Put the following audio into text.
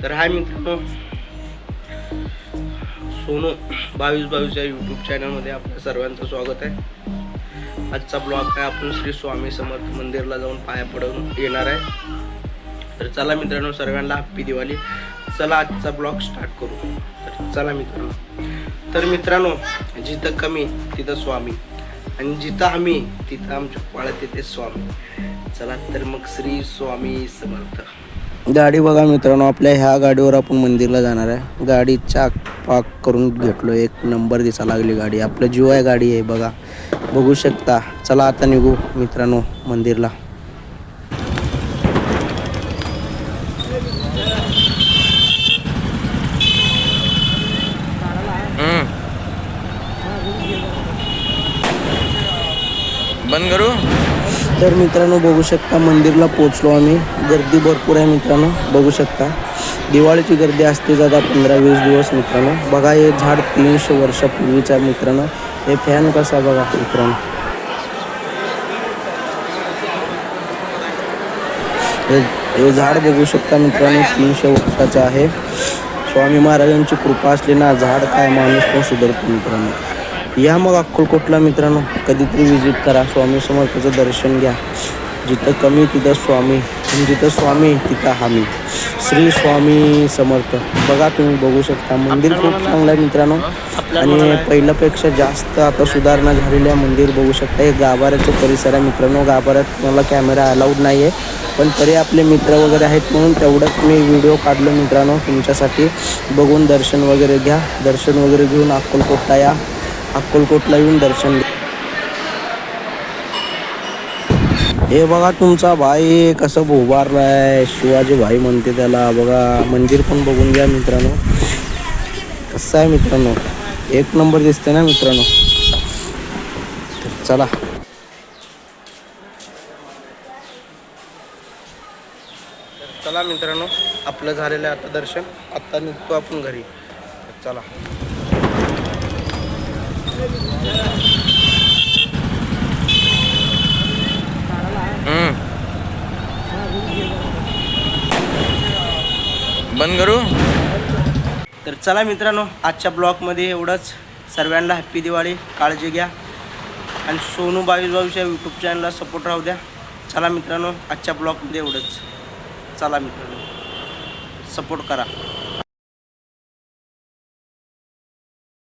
तर हाय मित्रांनो, सोनू 2222 या यूट्यूब चॅनलमध्ये आपल्या सर्वांचं स्वागत आहे. आजचा ब्लॉग आहे आपण श्री स्वामी समर्थ मंदिरला जाऊन पाया पडून येणार आहे. तर चला मित्रांनो, सर्वांना हॅप्पी दिवाळी. चला आजचा ब्लॉग स्टार्ट करू. तर चला मित्रांनो, तर मित्रांनो, जिथं कमी तिथं स्वामी आणि जिथं आम्ही तिथं आमच्या पाळत येते स्वामी. चला तर मग श्री स्वामी समर्थ. गाडी बघा मित्रांनो, आपल्या ह्या गाडीवर आपण मंदिरला जाणार आहे. गाडी चाक पाक करून घेतलो, एक नंबर दिसा लागली गाडी. आपलं जीव आहे गाडी आहे बघा, बघू शकता. चला आता निघू मित्रांनो मंदिरला. बंद करू. तर मित्रांनो बघू शकता, मंदिरला पोहोचलो आम्ही. गर्दी भरपूर आहे मित्रांनो, बघू शकता. दिवाळीची गर्दी असते जाता 15-20 दिवस मित्रांनो. बघा हे झाड 300 वर्षापूर्वीचं मित्रांनो. हे फॅन कसा बघा मित्रांनो. हे झाड बघू शकता मित्रांनो, 300 वर्षाचं आहे. स्वामी महाराजांची कृपा असली ना, झाड काय माणूस पण सुधारतो मित्रांनो. या मग अक्कलकोटला मित्रांनो कधीतरी विजिट करा. स्वामी समर्थाचं दर्शन घ्या. जिथं कमी तिथं स्वामी, आणि जिथं स्वामी तिथं हामी. श्री स्वामी समर्थ. बघा तुम्ही बघू शकता, मंदिर खूप चांगलं आहे मित्रांनो. आणि पहिल्यापेक्षा जास्त आता सुधारणा झालेली आहे. मंदिर बघू शकता. हे गाभाऱ्याचं परिसर आहे मित्रांनो. गाभाऱ्यात मला कॅमेरा अलाउड नाही आहे, पण तरी आपले मित्र वगैरे आहेत म्हणून तेवढंच मी व्हिडिओ काढलो मित्रांनो तुमच्यासाठी. बघून दर्शन वगैरे घ्या. दर्शन वगैरे घेऊन अक्कलकोटला या. अक्कलकोटला येऊन दर्शन घ्या. हे बघा तुमचा भाई कसं उभारलाय, शिवाजी भाई म्हणते त्याला. बघा मंदिर पण बघून घ्या मित्रांनो, कसं आहे मित्रांनो, एक नंबर दिसते ना मित्रांनो. तर चला. चला मित्रांनो, आपलं झालेलं आहे आता दर्शन. आता निघतो आपण घरी. चला. बंद करू. तर चला मित्रांनो, आजच्या ब्लॉगमध्ये एवढंच. सर्वांना हॅप्पी दिवाळी. काळजी घ्या आणि सोनू 2222 या यूट्यूब चॅनलला सपोर्ट राहू द्या. चला मित्रांनो, आजच्या ब्लॉगमध्ये एवढंच. चला मित्रांनो, सपोर्ट करा.